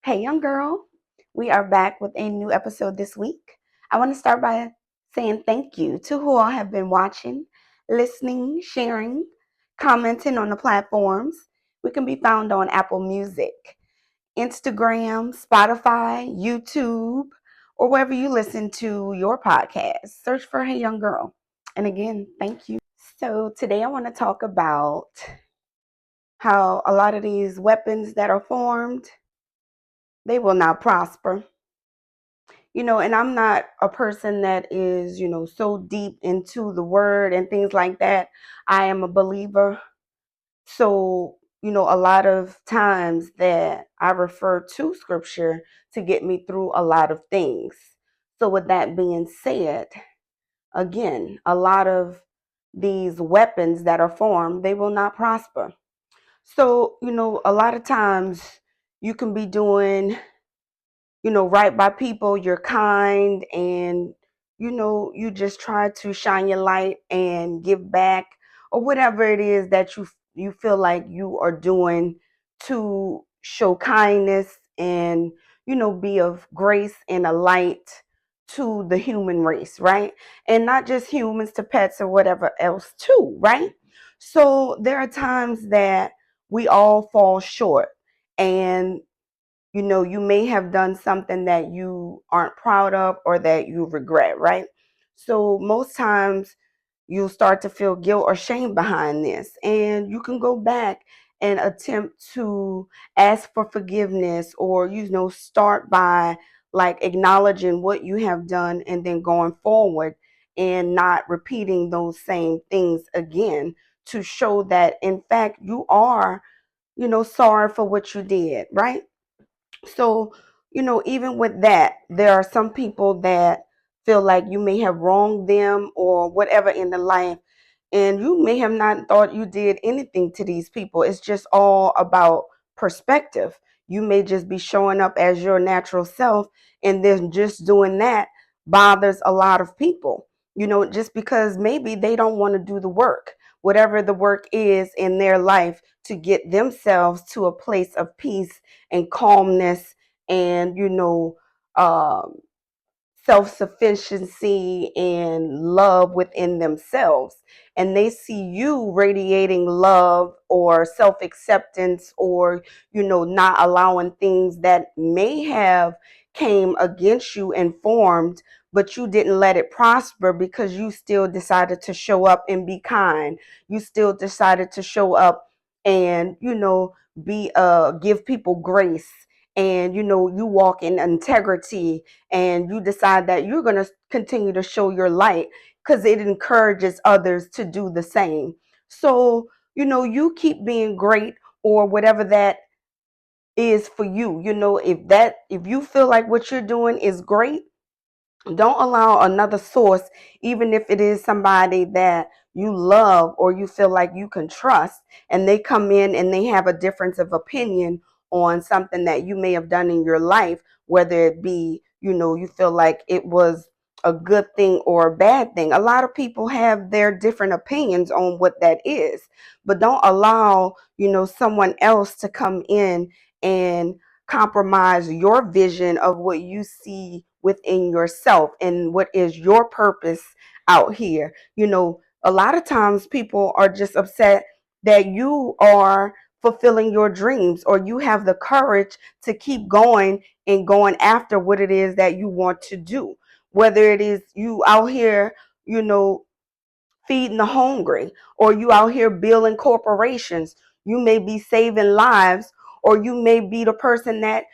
Hey, young girl. We are back with a new episode this week. I want to start by saying thank you to who all have been watching, listening, sharing, commenting on the platforms. We can be found on Apple Music, Instagram, Spotify, YouTube, or wherever you listen to your podcast. Search for Hey Young Girl. And again, thank you. So today I want to talk about how a lot of these weapons that are formed, they will not prosper. And I'm not a person that is, so deep into the word and things like that. I am a believer. So, a lot of times that I refer to scripture to get me through a lot of things. So, with that being said, again, a lot of these weapons that are formed, they will not prosper. So, a lot of times you can be doing right by people, you're kind, and you just try to shine your light and give back, or whatever it is that you feel like you are doing to show kindness and be of grace and a light to the human race, right? And not just humans, to pets or whatever else too, right? So there are times that we all fall short, and you may have done something that you aren't proud of or that you regret, right? So most times you'll start to feel guilt or shame behind this, and you can go back and attempt to ask for forgiveness, or start by like acknowledging what you have done and then going forward and not repeating those same things again, to show that in fact you are sorry for what you did, right? So, even with that, there are some people that feel like you may have wronged them or whatever in the life, and you may have not thought you did anything to these people. It's just all about perspective. You may just be showing up as your natural self, and then just doing that bothers a lot of people, just because maybe they don't want to do the work, whatever the work is in their life, to get themselves to a place of peace and calmness and um, self-sufficiency and love within themselves, and they see you radiating love or self-acceptance, or not allowing things that may have came against you and formed, but you didn't let it prosper because you still decided to show up and be kind. You still decided to show up and be give people grace, and you walk in integrity, and you decide that you're going to continue to show your light because it encourages others to do the same. So you keep being great, or whatever that is for you. If you feel like what you're doing is great, don't allow another source, even if it is somebody that you love or you feel like you can trust, and they come in and they have a difference of opinion on something that you may have done in your life, whether it be, you feel like it was a good thing or a bad thing. A lot of people have their different opinions on what that is, but don't allow, someone else to come in and compromise your vision of what you see within yourself and what is your purpose out here. A lot of times people are just upset that you are fulfilling your dreams, or you have the courage to keep going and going after what it is that you want to do. Whether it is you out here, you know, feeding the hungry, or you out here building corporations. You may be saving lives, or you may be the person that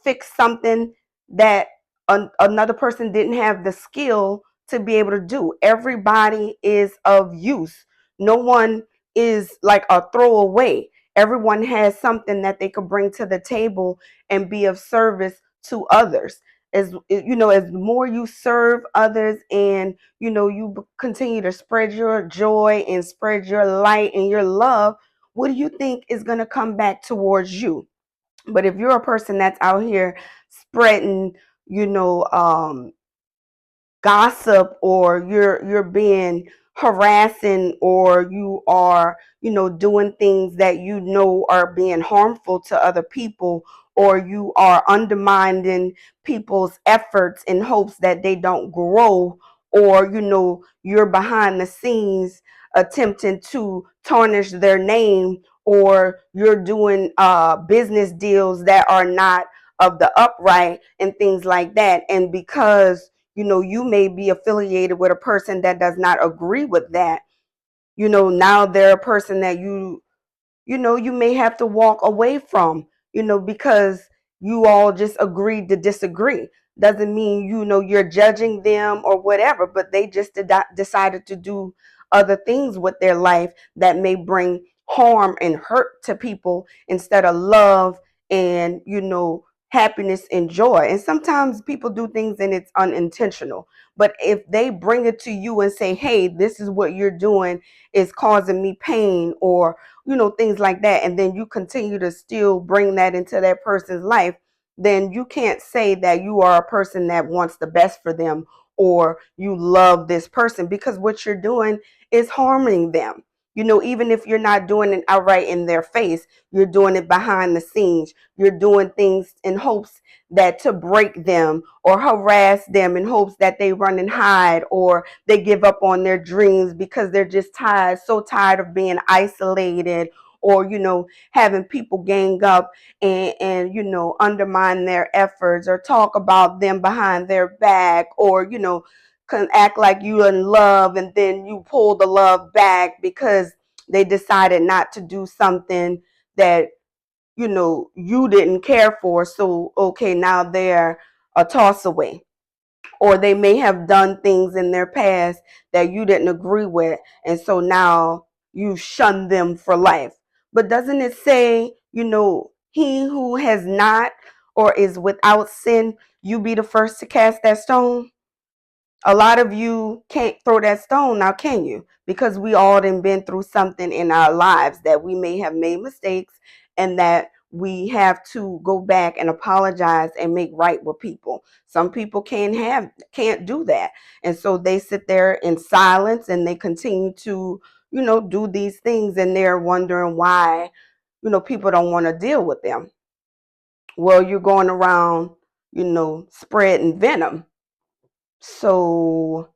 fix something that another person didn't have the skill to be able to do. Everybody is of use. No one is like a throwaway. Everyone has something that they could bring to the table and be of service to others. As more you serve others, and you continue to spread your joy and spread your light and your love, what do you think is going to come back towards you? But if you're a person that's out here spreading, you know, um, gossip, or you're being harassing, or you are, doing things that are being harmful to other people, or you are undermining people's efforts in hopes that they don't grow, or you're behind the scenes attempting to tarnish their name, or you're doing business deals that are not of the upright and things like that. And because you may be affiliated with a person that does not agree with that, now they're a person that you may have to walk away from, because you all just agreed to disagree. Doesn't mean, you're judging them or whatever, but they just decided to do other things with their life that may bring harm and hurt to people instead of love and, happiness and joy. And sometimes people do things and it's unintentional. But if they bring it to you and say, hey, this is what you're doing is causing me pain, or things like that, and then you continue to still bring that into that person's life, then you can't say that you are a person that wants the best for them, or you love this person, because what you're doing is harming them. Even if you're not doing it outright in their face, you're doing it behind the scenes. You're doing things in hopes that to break them or harass them in hopes that they run and hide, or they give up on their dreams because they're just tired, so tired of being isolated, or having people gang up and undermine their efforts, or talk about them behind their back, or can act like you in love and then you pull the love back because they decided not to do something that you didn't care for. So okay, now they're a toss away. Or they may have done things in their past that you didn't agree with, and so now you shun them for life. But doesn't it say, he who has not or is without sin, you be the first to cast that stone? A lot of you can't throw that stone now, can you? Because we all done been through something in our lives that we may have made mistakes, and that we have to go back and apologize and make right with people. Some people can't do that. And so they sit there in silence and they continue to, do these things, and they're wondering why, people don't want to deal with them. Well, you're going around, spreading venom. So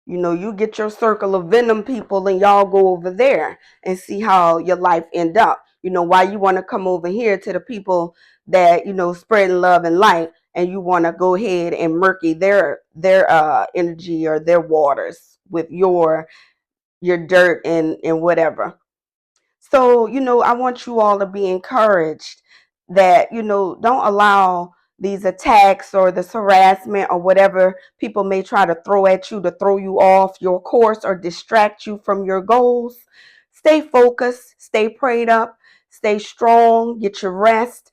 you get your circle of venom people and y'all go over there and see how your life end up. Why you want to come over here to the people that, spreading love and light, and you want to go ahead and murky their energy or their waters with your dirt and whatever. So, I want you all to be encouraged that, don't allow these attacks or this harassment or whatever people may try to throw at you to throw you off your course or distract you from your goals. Stay focused, stay prayed up, stay strong, get your rest.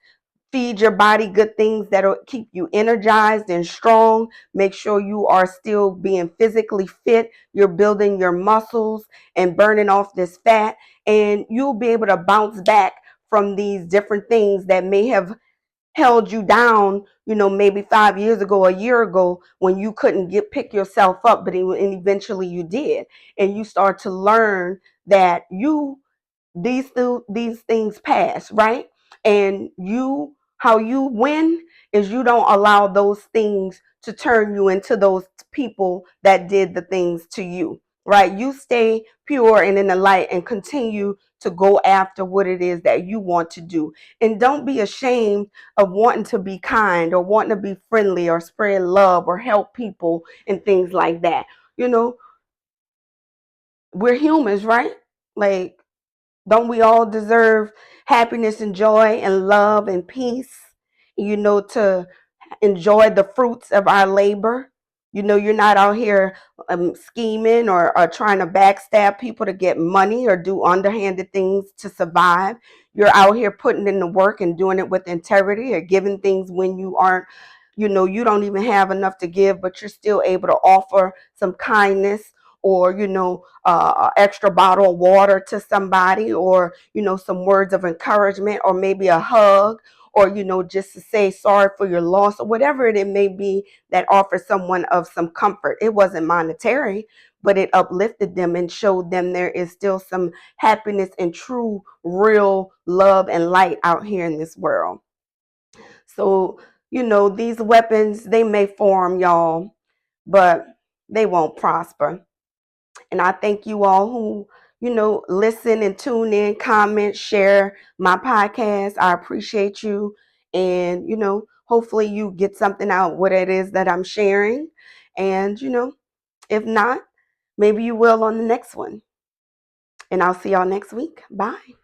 Feed your body good things that'll keep you energized and strong. Make sure you are still being physically fit. You're building your muscles and burning off this fat, and you'll be able to bounce back from these different things that may have held you down, maybe 5 years ago, a year ago, when you couldn't pick yourself up, and eventually you did. And you start to learn that these things pass, right? And how you win is you don't allow those things to turn you into those people that did the things to you, right? You stay pure and in the light and continue to go after what it is that you want to do. And don't be ashamed of wanting to be kind or wanting to be friendly or spread love or help people and things like that. You know, we're humans, right? Like, don't we all deserve happiness and joy and love and peace? To enjoy the fruits of our labor. You're not out here scheming or trying to backstab people to get money or do underhanded things to survive. You're out here putting in the work and doing it with integrity, or giving things when you aren't, you don't even have enough to give, but you're still able to offer some kindness, or extra bottle of water to somebody, or some words of encouragement, or maybe a hug, or, just to say sorry for your loss or whatever it may be that offers someone of some comfort. It wasn't monetary, but it uplifted them and showed them there is still some happiness and true, real love and light out here in this world. So, these weapons, they may form, y'all, but they won't prosper. And I thank you all who, listen and tune in, comment, share my podcast. I appreciate you. And, hopefully you get something out what it is that I'm sharing. And, if not, maybe you will on the next one. And I'll see y'all next week. Bye.